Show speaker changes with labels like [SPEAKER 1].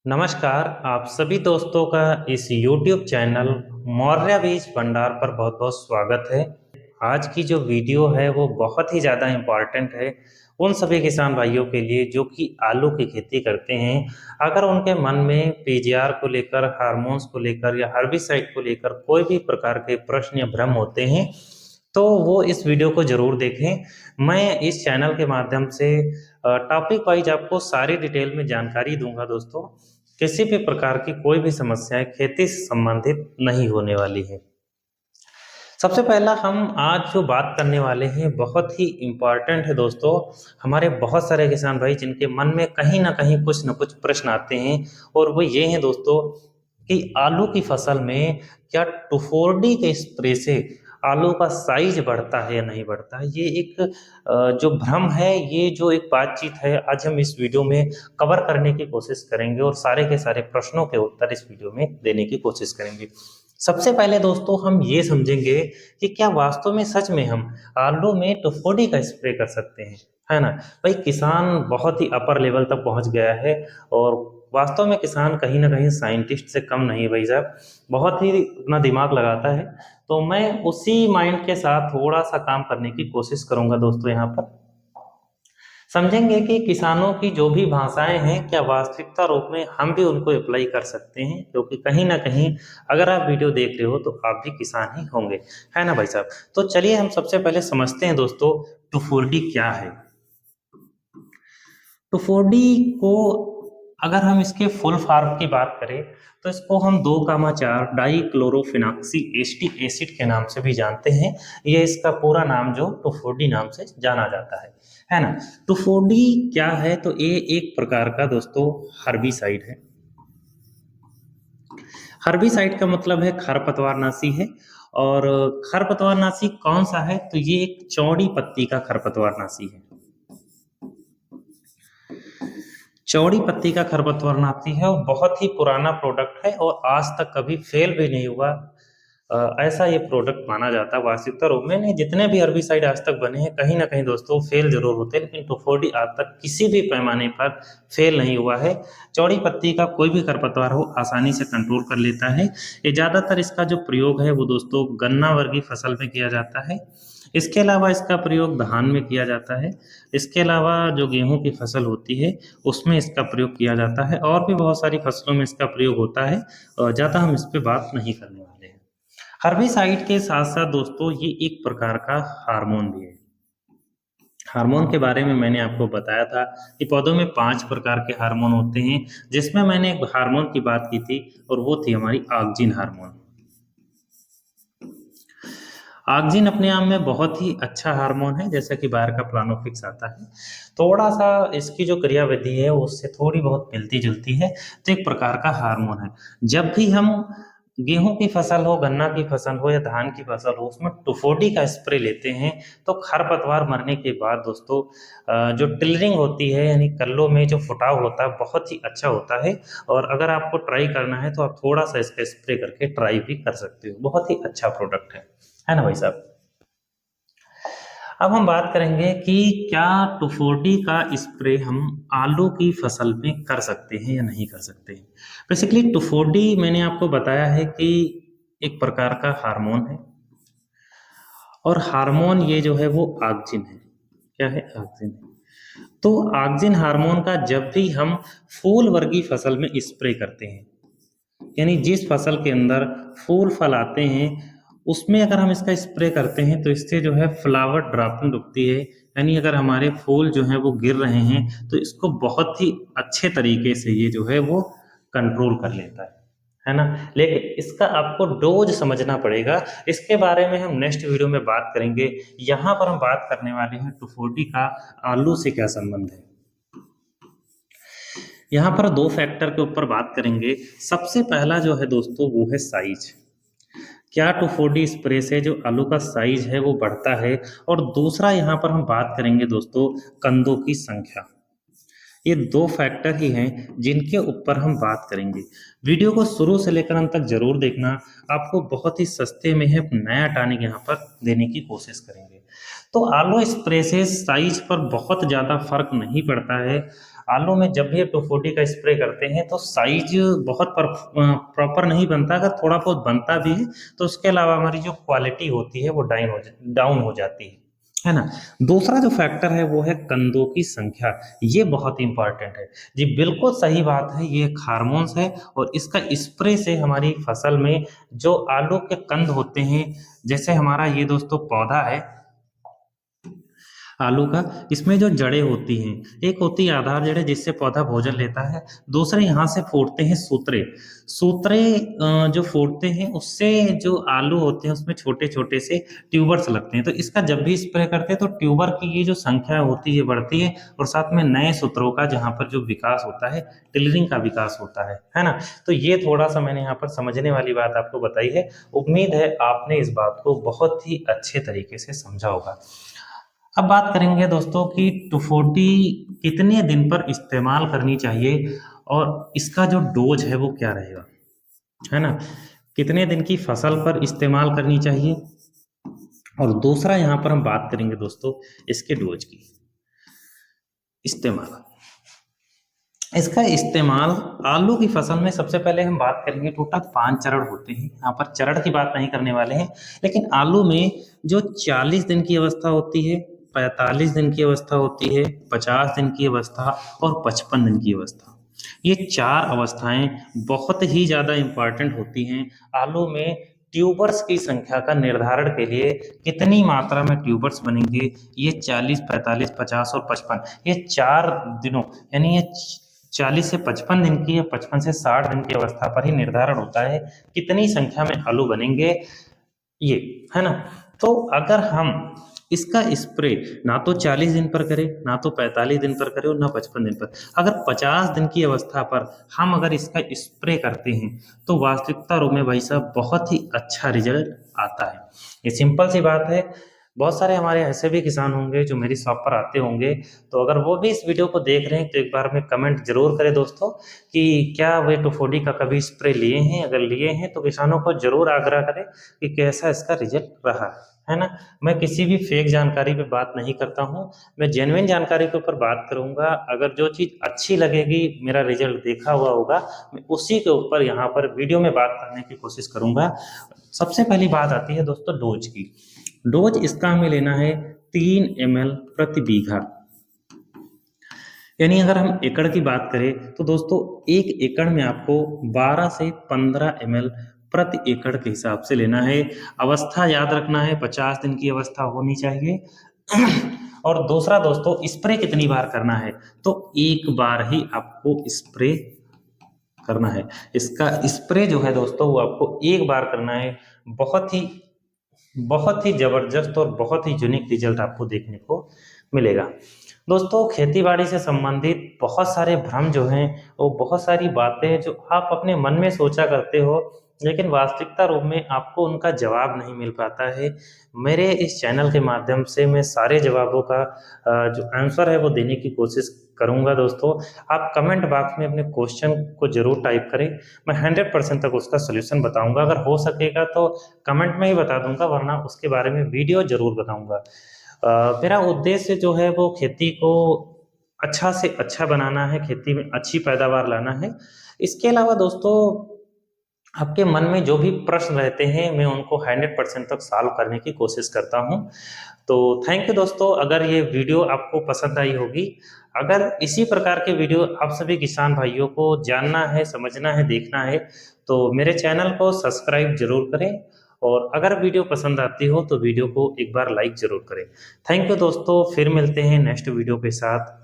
[SPEAKER 1] नमस्कार, आप सभी दोस्तों का इस YouTube चैनल मौर्य बीज भंडार पर बहुत-बहुत स्वागत है। आज की जो वीडियो है वो बहुत ही ज़्यादा इम्पोर्टेंट है उन सभी किसान भाइयों के लिए जो कि आलू की खेती करते हैं। अगर उनके मन में पीजीआर को लेकर, हार्मोन्स को लेकर या हर्बिसाइड को लेकर कोई भी प्रकार के प्रश्न या भ्रम होते हैं, तो वो इस वीडियो को ज़रूर देखें। मैं इस चैनल के माध्यम से टॉपिक वाइज आपको सारी डिटेल में जानकारी दूँगा दोस्तों। किसी भी प्रकार की कोई भी समस्याएँ खेती से संबंधित नहीं होने वाली है। सबसे पहला हम आज जो बात करने वाले हैं बहुत ही इम्पोर्टेंट है दोस्तों। हमारे बहुत सारे किसान भाई जिनके मन में कहीं न कहीं कुछ न कुछ प्रश्न आते हैं और वो ये हैं दोस्तों कि आलू की फसल में क्या टुफोर्डी के स्प्रे से आलू का साइज़ बढ़ता है या नहीं बढ़ता है? ये एक जो भ्रम है, ये जो एक बातचीत है, आज हम इस वीडियो में कवर करने की कोशिश करेंगे और सारे के सारे प्रश्नों के उत्तर इस वीडियो में देने की कोशिश करेंगे। सबसे पहले दोस्तों हम ये समझेंगे कि क्या वास्तव में सच में हम आलू में टुफोडी का स्प्रे कर सकते हैं, है ना? भाई किसान बहुत ही अपर लेवल तक पहुँच गया है और वास्तव में किसान कहीं न कहीं साइंटिस्ट से कम नहीं है भाई साहब, बहुत ही अपना दिमाग लगाता है। तो मैं उसी माइंड के साथ थोड़ा-सा काम करने की कोशिश करूँगा दोस्तों यहाँ पर। समझेंगे कि किसानों की जो भी भाषाएँ हैं, क्या वास्तविकता रूप में हम भी उनको अप्लाई कर सकते हैं? क्योंकि कहीं न कहीं अगर आप वीडियो देख रहे हो तो आप भी किसान ही होंगे, है ना भाई साहब? तो चलिए हम सबसे पहले समझते हैं दोस्तों टुफोर्डी क्या है? टुफोर्डी को अगर हम इसके फुल फॉर्म की बात करें तो इसको हम 2,4 डाइक्लोरोफिनॉक्सी एसिड के नाम से भी जानते हैं। ये इसका पूरा नाम जो टुफोर्डी नाम से जाना जाता है ना? टुफोर्डी क्या है? तो ये एक प्रकार का दोस्तों हर्बिसाइड है। हर्बिसाइड का मतलब है खरपतवारनाशी है और खरपतवारनाशी कौन सा है? तो ये एक चौड़ी पत्ती का खरपतवारनाशी है। चौड़ी पत्ती का खरपतवारनाशी है और बहुत ही पुराना प्रोडक्ट है और आज तक कभी फेल भी नहीं हुआ। ऐसा ये प्रोडक्ट माना जाता है वास्तविकता रूप में। नहीं, जितने भी हर्बिसाइड आज तक बने हैं कहीं न कहीं दोस्तों फेल ज़रूर होते हैं, लेकिन टुफोर्डी आज तक किसी भी पैमाने पर फेल नहीं हुआ है। चौड़ी पत्ती का कोई भी खरपतवार हो आसानी से कंट्रोल कर लेता है। ये ज़्यादातर इसका जो प्रयोग है वो दोस्तों गन्ना वर्गीय फसल में किया जाता है। इसके अलावा इसका प्रयोग धान में किया जाता है। इसके अलावा जो गेहूँ की फसल होती है उसमें इसका प्रयोग किया जाता है और भी बहुत सारी फसलों में इसका प्रयोग होता है। ज़्यादा हम इस पे बात नहीं करने वाले हैं। हर्बिसाइड के साथ-साथ दोस्तों ये एक प्रकार का हार्मोन भी है। हार्मोन के बारे में मैंने आपको बताया था कि पौधों में 5 प्रकार के हार्मोन होते हैं, जिसमें मैंने एक हार्मोन की बात की थी और वो थी हमारी ऑक्जिन हार्मोन। ऑक्जिन अपने आप में बहुत ही अच्छा हार्मोन है, जैसा कि बाहर का प्लानोफिक्स आता है। थोड़ा-सा इसकी जो क्रियाविधि है, उससे थोड़ी बहुत मिलती-जुलती है, तो एक प्रकार का हार्मोन है। जब भी हम गेहूँ की फसल हो, गन्ना की फसल हो या धान की फसल हो, उसमें टुफोडी का स्प्रे लेते हैं, तो खरपतवार मरने के बाद दोस्तों जो टिलरिंग होती है, यानी कल्लों में जो फुटाव होता है, बहुत ही अच्छा होता है और अगर आपको ट्राई करना है, तो आप थोड़ा-सा इसका स्प्रे करके ट्राई भी कर सकते हो। बहुत ही अच्छा प्रोडक्ट है ना भाई साहब? अब हम बात करेंगे कि क्या टुफोडी का स्प्रे हम आलू की फसल में कर सकते हैं या नहीं कर सकते हैं। बेसिकली टुफोडी मैंने आपको बताया है कि एक प्रकार का हार्मोन है और हार्मोन ये जो है वो ऑक्जिन है। क्या है? ऑक्जिन है। तो ऑक्जिन हार्मोन का जब भी हम फूल वर्गीय फसल में स्प्रे करते हैं, यानी जिस फसल के अंदर फूल फल आते हैं उसमें अगर हम इसका स्प्रे करते हैं तो इससे जो है फ्लावर ड्रॉपिंग रुकती है, यानी अगर हमारे फूल जो हैं वो गिर रहे हैं तो इसको बहुत ही अच्छे तरीके से ये जो है वो कंट्रोल कर लेता है ना? लेकिन इसका आपको डोज समझना पड़ेगा। इसके बारे में हम नेक्स्ट वीडियो में बात करेंगे। यहाँ पर हम बात करने वाले हैं टुफोडी का आलू से क्या संबंध है। यहाँ पर 2 फैक्टर के ऊपर बात करेंगे। सबसे पहला जो है दोस्तों वो है साइज़। क्या टुफोडी स्प्रे से जो आलू का साइज़ है वो बढ़ता है? और दूसरा यहाँ पर हम बात करेंगे दोस्तों कंदों की संख्या। ये 2 फैक्टर ही हैं जिनके ऊपर हम बात करेंगे। वीडियो को शुरू से लेकर अंत तक ज़रूर देखना। आपको बहुत ही सस्ते में है नया टॉनिक यहाँ पर देने की कोशिश करेंगे। तो आलू स्प्रे से साइज़ पर बहुत ज़्यादा फ़र्क नहीं पड़ता है। आलू में जब भी 2,4-D का स्प्रे करते हैं तो साइज बहुत प्रॉपर नहीं बनता, अगर थोड़ा बहुत बनता भी है तो उसके अलावा हमारी जो क्वालिटी होती है वो डाउन हो जाती है ना। दूसरा जो फैक्टर है वो है कंदों की संख्या, ये बहुत इंपॉर्टेंट है जी, बिल्कुल सही बात है, ये एक हार्मोन्स है और इसका स्प्रे से हमारी फसल में जो आलू के कंद होते हैं, जैसे हमारा ये दोस्तों पौधा है आलू का, इसमें जो जड़ें होती हैं, एक होती है आधार जड़ें जिससे पौधा भोजन लेता है, दूसरे यहाँ से फूटते हैं सूत्रे। सूत्रे जो फूटते हैं उससे जो आलू होते हैं उसमें छोटे छोटे से ट्यूबर्स लगते हैं, तो इसका जब भी स्प्रे करते हैं तो ट्यूबर की ये जो संख्या होती है बढ़ती है और साथ में नए सूत्रों का जहाँ पर जो विकास होता है, टिलरिंग का विकास होता है ना। तो ये थोड़ा सा मैंने यहाँ पर समझने वाली बात आपको बताई है, उम्मीद है आपने इस बात को बहुत ही अच्छे तरीके से समझा होगा। अब बात करेंगे दोस्तों कि 2,4-D कितने दिन पर इस्तेमाल करनी चाहिए और इसका जो डोज है वो क्या रहेगा, है ना, कितने दिन की फसल पर इस्तेमाल करनी चाहिए। और दूसरा यहाँ पर हम बात करेंगे दोस्तों इसके डोज की इस्तेमाल। इसका इस्तेमाल आलू की फसल में सबसे पहले हम बात करेंगे, टोटल 5 चरण होते हैं, यहाँ पर चरण की बात नहीं करने वाले हैं, लेकिन आलू में जो 40 दिन की अवस्था होती है, 45 दिन की अवस्था होती है, 50 दिन की अवस्था और 55 दिन की अवस्था, ये 4 अवस्थाएं बहुत ही ज़्यादा इम्पॉर्टेंट होती हैं आलू में। ट्यूबर्स की संख्या का निर्धारण के लिए कितनी मात्रा में ट्यूबर्स बनेंगे, ये 40, 45, 50 और 55, ये 4 दिनों यानी ये 40 से 55 दिन की या 55 से 60 दिन की अवस्था पर ही निर्धारण होता है कितनी संख्या में आलू बनेंगे, ये है ना। तो अगर हम इसका स्प्रे ना तो 40 दिन पर करें, ना तो 45 दिन पर करें और ना 55 दिन पर, अगर 50 दिन की अवस्था पर हम अगर इसका स्प्रे करते हैं तो वास्तविकता रूप में भाई साहब बहुत ही अच्छा रिजल्ट आता है। ये सिंपल सी बात है। बहुत सारे हमारे ऐसे भी किसान होंगे जो मेरी शॉप पर आते होंगे, तो अगर वो भी इस वीडियो को देख रहे हैं तो एक बार में कमेंट जरूर करें दोस्तों कि क्या वे 2,4-D का कभी स्प्रे लिए हैं, अगर लिए हैं तो किसानों को जरूर आग्रह करें कि कैसा इसका रिजल्ट रहा है ना। मैं किसी भी फेक जानकारी पे बात नहीं करता हूँ, मैं जेन्युइन जानकारी के ऊपर बात करूंगा। अगर जो चीज़ अच्छी लगेगी, मेरा रिजल्ट देखा हुआ होगा, मैं उसी के ऊपर यहाँ पर वीडियो में बात करने की कोशिश करूंगा। सबसे पहली बात आती है दोस्तों डोज की। डोज इसका हमें लेना है 3 ml प्रति बीघा, यानी अगर हम एकड़ की बात करें तो दोस्तों 1 एकड़ में आपको 12 से 15 ml प्रति एकड़ के हिसाब से लेना है। अवस्था याद रखना है, 50 दिन की अवस्था होनी चाहिए। और दूसरा दोस्तों स्प्रे कितनी बार करना है, तो एक बार ही आपको स्प्रे करना है। इसका स्प्रे जो है दोस्तों वो आपको एक बार करना है। बहुत ही जबरदस्त और बहुत ही यूनिक रिजल्ट आपको देखने को मिलेगा। दोस्तों खेतीबाड़ी से संबंधित बहुत सारे भ्रम जो हैं, वो बहुत सारी बातें जो आप अपने मन में सोचा करते हो, लेकिन वास्तविकता रूप में आपको उनका जवाब नहीं मिल पाता है। मेरे इस चैनल के माध्यम से मैं सारे जवाबों का जो आंसर है वो देने की कोशिश करूंगा। दोस्तों आप कमेंट बॉक्स में अपने क्वेश्चन को जरूर टाइप करें, मैं 100% तक उसका सोल्यूशन बताऊंगा। अगर हो सकेगा तो कमेंट में ही बता दूंगा, वरना उसके बारे में वीडियो जरूर बताऊंगा। मेरा उद्देश्य जो है वो खेती को अच्छा से अच्छा बनाना है, खेती में अच्छी पैदावार लाना है। इसके अलावा दोस्तों आपके मन में जो भी प्रश्न रहते हैं मैं उनको 100% तक सॉल्व करने की कोशिश करता हूं। तो थैंक यू दोस्तों, अगर ये वीडियो आपको पसंद आई होगी, अगर इसी प्रकार के वीडियो आप सभी किसान भाइयों को जानना है, समझना है, देखना है, तो मेरे चैनल को सब्सक्राइब जरूर करें और अगर वीडियो पसंद आती हो तो वीडियो को एक बार लाइक जरूर करें। थैंक यू दोस्तों, फिर मिलते हैं नेक्स्ट वीडियो के साथ।